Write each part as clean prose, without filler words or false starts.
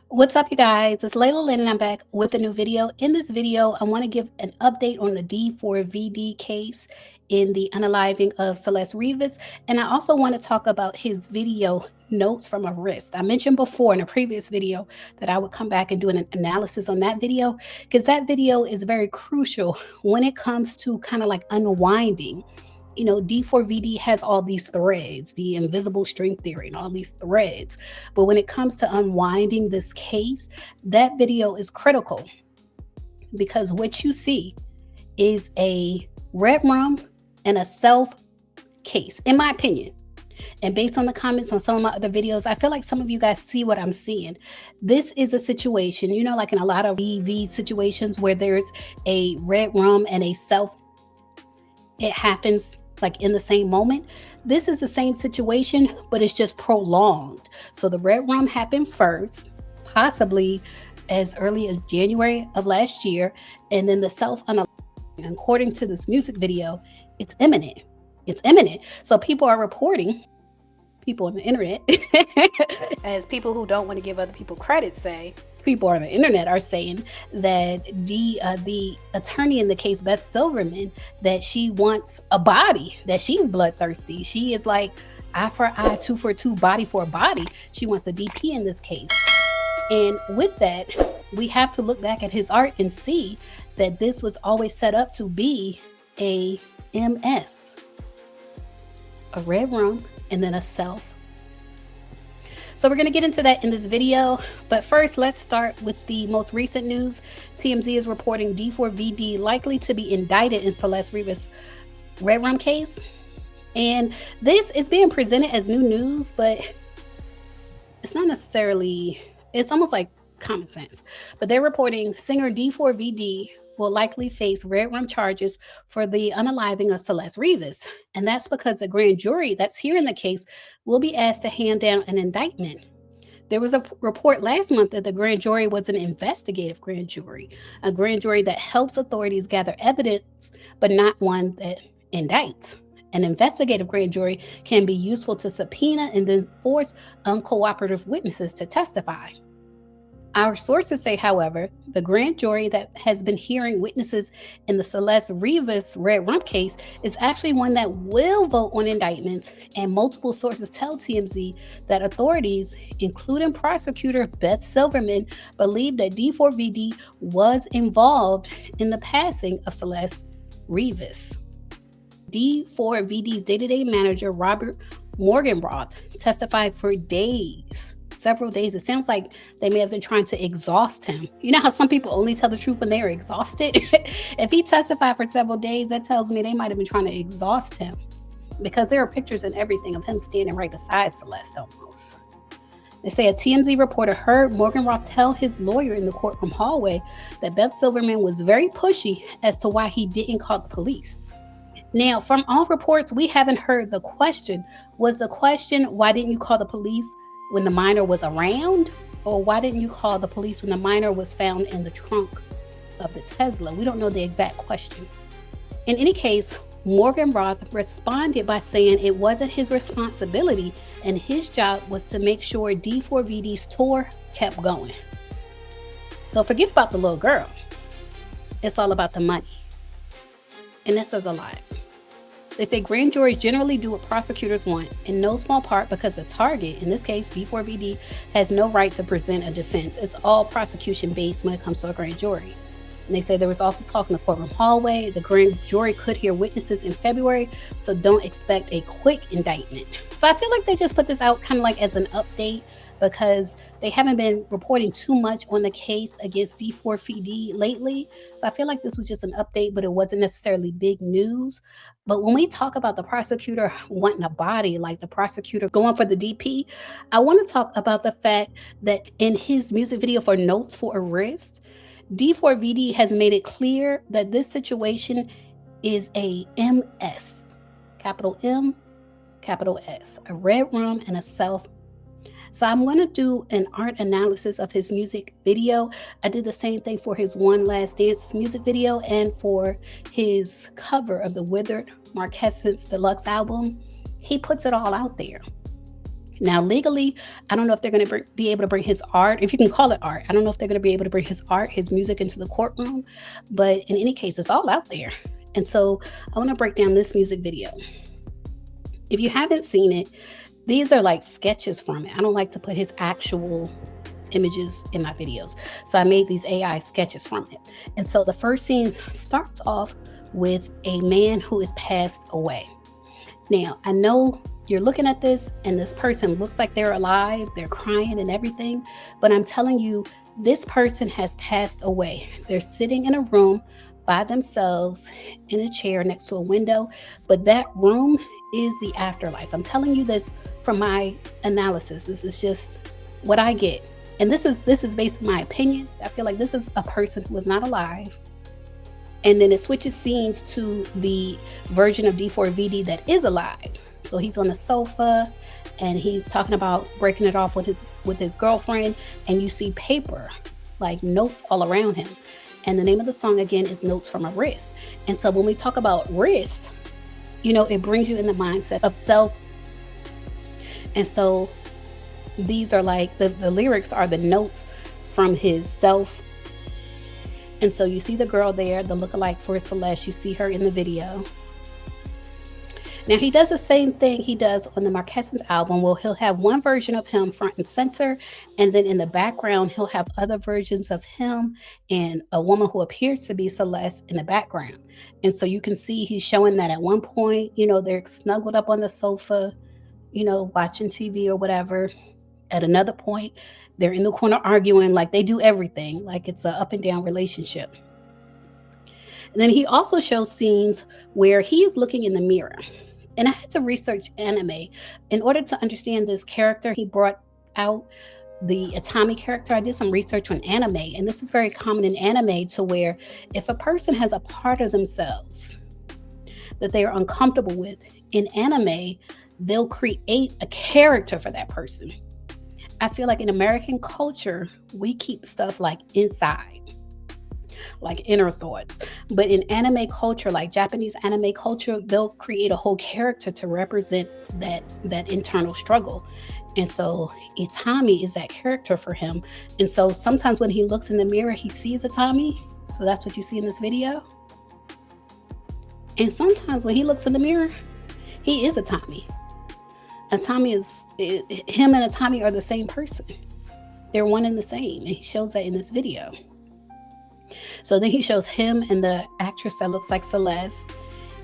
What's up, you guys? It's Layla Lynn, and I'm back with a new video. In this video, I want to give an update on the D4VD case in the unaliving of Celeste Rivas, and I also want to talk about his video notes from arrest. I mentioned before in a previous video that I would come back and do an analysis on that video because that video is very crucial when it comes to kind of like unwinding. D4VD has all these threads, the invisible string theory, and all these threads. But when it comes to unwinding this case, that video is critical because what you see is a red rum and a self case, in my opinion. And based on the comments on some of my other videos, I feel like some of you guys see what I'm seeing. This is a situation, like in a lot of EV situations where there's a red rum and a self, it happens like in the same moment. This is the same situation, but it's just prolonged. So the red rum happened first, possibly as early as January of last year, and then the according to this music video, it's imminent. It's imminent. So people are reporting, people on the internet, as people who don't want to give other people credit say, people on the internet are saying that the attorney in the case, Beth Silverman, that she wants a body, that she's bloodthirsty. She is like eye for eye, two for two, body for body. She wants a DP in this case. And with that, we have to look back at his art and see that this was always set up to be a MS, a red rum, and then a self. So we're going to get into that in this video, but first let's start with the most recent news. TMZ is reporting D4VD likely to be indicted in Celeste Rivas' red rum case. And this is being presented as new news, but it's not necessarily, it's almost like common sense. But they're reporting singer D4VD will likely face red rum charges for the unaliving of Celeste Rivas. And that's because the grand jury that's hearing the case will be asked to hand down an indictment. There was a report last month that the grand jury was an investigative grand jury, a grand jury that helps authorities gather evidence, but not one that indicts. An investigative grand jury can be useful to subpoena and then force uncooperative witnesses to testify. Our sources say, however, the grand jury that has been hearing witnesses in the Celeste Rivas red rum case is actually one that will vote on indictments, and multiple sources tell TMZ that authorities, including prosecutor Beth Silverman, believe that D4VD was involved in the passing of Celeste Rivas. D4VD's day-to-day manager, Robert Morgenroth, testified for several days. It sounds like they may have been trying to exhaust him. You know how some people only tell the truth when they are exhausted? If he testified for several days, that tells me they might have been trying to exhaust him, because there are pictures and everything of him standing right beside Celeste almost. They say a TMZ reporter heard Morgenroth tell his lawyer in the courtroom hallway that Beth Silverman was very pushy as to why he didn't call the police. Now, from all reports, we haven't heard the question. Was the question, why didn't you call the police when the minor was around? Or why didn't you call the police when the minor was found in the trunk of the Tesla? We don't know the exact question. In any case, Morgenroth responded by saying it wasn't his responsibility and his job was to make sure D4VD's tour kept going. So forget about the little girl. It's all about the money. And that says a lot. They say grand juries generally do what prosecutors want, in no small part because the target, in this case D4VD, has no right to present a defense. It's all prosecution based when it comes to a grand jury. And they say there was also talk in the courtroom hallway. The grand jury could hear witnesses in February, so don't expect a quick indictment. So I feel like they just put this out kind of like as an update, because they haven't been reporting too much on the case against D4VD lately. So I feel like this was just an update, but it wasn't necessarily big news. But when we talk about the prosecutor wanting a body, like the prosecutor going for the DP, I want to talk about the fact that in his music video for Notes for Arrest, D4VD has made it clear that this situation is a MS, capital M, capital S, a red rum and a self. So I'm going to do an art analysis of his music video. I did the same thing for his One Last Dance music video and for his cover of the Withered Marquescence Deluxe album. He puts it all out there. Now, legally, I don't know if they're going to be able to bring his art, if you can call it art. I don't know if they're going to be able to bring his art, his music into the courtroom. But in any case, it's all out there. And so I want to break down this music video. If you haven't seen it, these are like sketches from it. I don't like to put his actual images in my videos. So I made these AI sketches from it. And so the first scene starts off with a man who is passed away. Now, I know you're looking at this and this person looks like they're alive, they're crying and everything, but I'm telling you, this person has passed away. They're sitting in a room by themselves in a chair next to a window, but that room is the afterlife. I'm telling you this from my analysis. This is just what I get. And this is based on my opinion. I feel like this is a person who was not alive. And then it switches scenes to the version of D4VD that is alive. So he's on the sofa and he's talking about breaking it off with his girlfriend, and you see paper, like notes all around him. And the name of the song again is Notes from a Wrist. And so when we talk about wrist, you know, it brings you in the mindset of self. And so these are like the lyrics are the notes from his self. And so you see the girl there, the lookalike for Celeste. You see her in the video. Now he does the same thing he does on the Marquesans album. Well, he'll have one version of him front and center, and then in the background he'll have other versions of him and a woman who appears to be Celeste in the background. And so you can see he's showing that at one point, you know, they're snuggled up on the sofa, you know, watching TV or whatever. At another point, they're in the corner arguing, like they do everything, like it's an up and down relationship. And then he also shows scenes where he is looking in the mirror. And I had to research anime in order to understand this character. He brought out the Atami character. I did some research on anime, and this is very common in anime, to where if a person has a part of themselves that they are uncomfortable with, in anime, they'll create a character for that person. I feel like in American culture, we keep stuff like inside, like inner thoughts. But in anime culture, like Japanese anime culture, they'll create a whole character to represent that internal struggle. And so Itami is that character for him. And so sometimes when he looks in the mirror, he sees Itami. So that's what you see in this video. And sometimes when he looks in the mirror, he is Itami. Itami is, him and Itami are the same person. They're one and the same. And he shows that in this video. So then he shows him and the actress that looks like Celeste,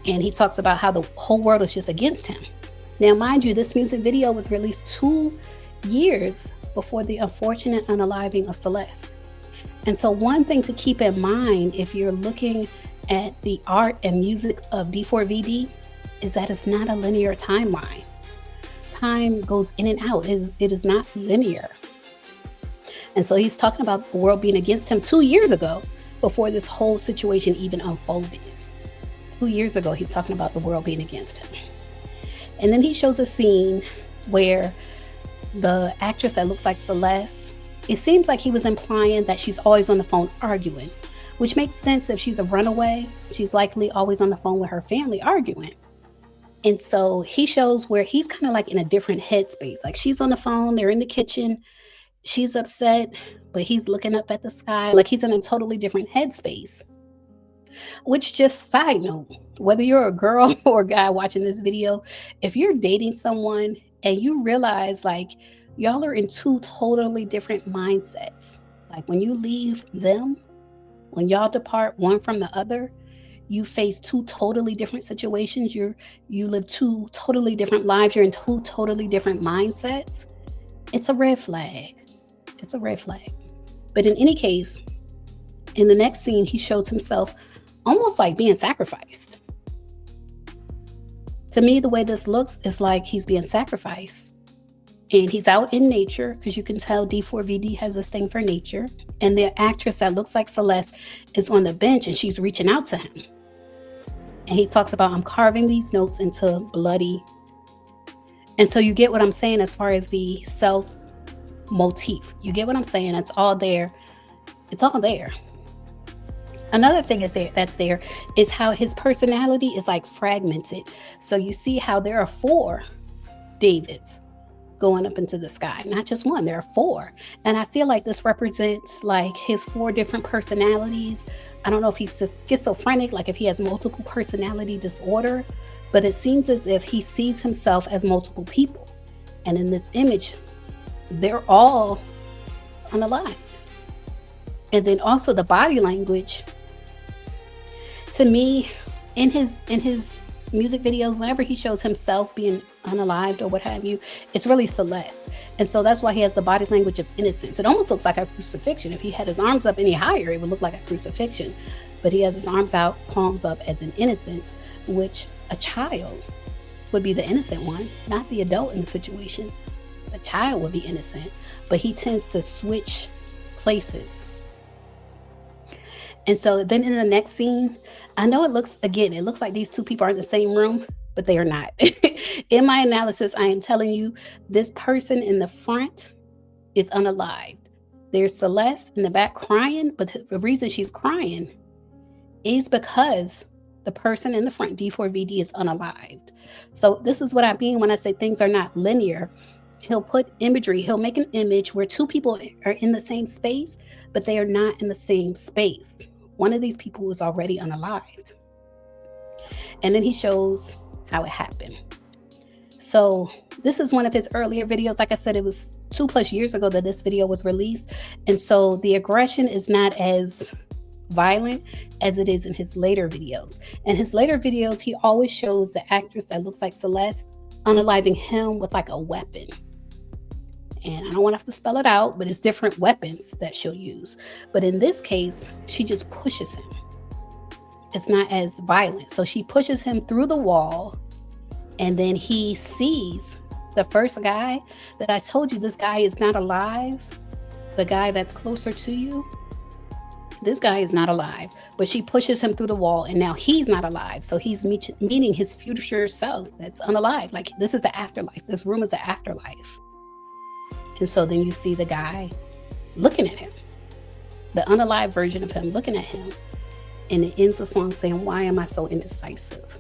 and he talks about how the whole world is just against him. Now, mind you, this music video was released 2 years before the unfortunate unaliving of Celeste. And so one thing to keep in mind if you're looking at the art and music of D4VD is that it's not a linear timeline. Time goes in and out. It is not linear. And so he's talking about the world being against him 2 years ago, before this whole situation even unfolded. 2 years ago, he's talking about the world being against him. And then he shows a scene where the actress that looks like Celeste, it seems like he was implying that she's always on the phone arguing, which makes sense. If she's a runaway, she's likely always on the phone with her family arguing. And so he shows where he's kind of like in a different headspace. Like she's on the phone, they're in the kitchen, she's upset, but he's looking up at the sky. Like he's in a totally different headspace. Which, just side note, whether you're a girl or a guy watching this video, if you're dating someone and you realize like y'all are in 2 totally different mindsets, like when you leave them, when y'all depart one from the other, you face 2 totally different situations. You live 2 totally different lives. You're in 2 totally different mindsets. It's a red flag. It's a red flag. But in any case, in the next scene, he shows himself almost like being sacrificed. To me, the way this looks is like he's being sacrificed. And he's out in nature, because you can tell D4VD has this thing for nature. And the actress that looks like Celeste is on the bench and she's reaching out to him. And he talks about, I'm carving these notes into bloody. And so you get what I'm saying as far as the self motif. You get what I'm saying? It's all there. It's all there. Another thing that's there is how his personality is like fragmented. So you see how there are 4 Davids going up into the sky. Not just one, there are 4. And I feel like this represents like his 4 different personalities. I don't know if he's schizophrenic, like if he has multiple personality disorder, but it seems as if he sees himself as multiple people. And in this image, they're all unalive. And then also the body language, to me, in his music videos, whenever he shows himself being unalived or what have you, it's really Celeste. And so that's why he has the body language of innocence. It almost looks like a crucifixion. If he had his arms up any higher, it would look like a crucifixion. But he has his arms out, palms up as an innocence, which a child would be the innocent one, not the adult in the situation. The child would be innocent, but he tends to switch places. And so then in the next scene, I know it looks like these 2 people are in the same room, but they are not. In my analysis, I am telling you, this person in the front is unalived. There's Celeste in the back crying, but the reason she's crying is because the person in the front, D4VD, is unalived. So this is what I mean when I say things are not linear. He'll put imagery, he'll make an image where 2 people are in the same space, but they are not in the same space. One of these people is already unalived. And then he shows how it happened. So this is one of his earlier videos. Like I said, it was 2+ years ago that this video was released. And so the aggression is not as violent as it is in his later videos. In his later videos, he always shows the actress that looks like Celeste unaliving him with like a weapon. And I don't want to have to spell it out, but it's different weapons that she'll use. But in this case, she just pushes him. It's not as violent. So she pushes him through the wall, and then he sees the first guy that I told you, this guy is not alive. The guy that's closer to you, this guy is not alive, but she pushes him through the wall, and now he's not alive. So he's meeting his future self that's unalive. Like, this is the afterlife. This room is the afterlife. And so then you see the guy looking at him, the unalive version of him looking at him. And it ends the song saying, "Why am I so indecisive?"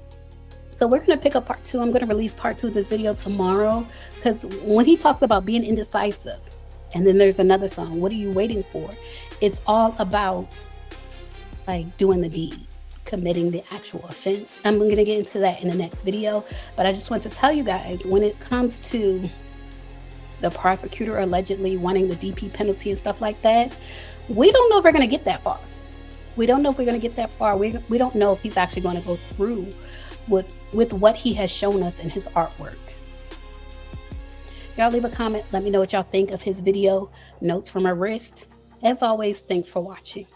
So we're going to pick up part 2. I'm going to release part 2 of this video tomorrow, because when he talks about being indecisive, and then there's another song, "What are you waiting for?" It's all about like doing the deed, committing the actual offense. I'm going to get into that in the next video, but I just want to tell you guys, when it comes to the prosecutor allegedly wanting the DP penalty and stuff like that, we don't know if we're going to get that far. We don't know if we're going to get that far. We don't know if he's actually going to go through with what he has shown us in his artwork. Y'all leave a comment. Let me know what y'all think of his video, Notes from a Wrist. As always, thanks for watching.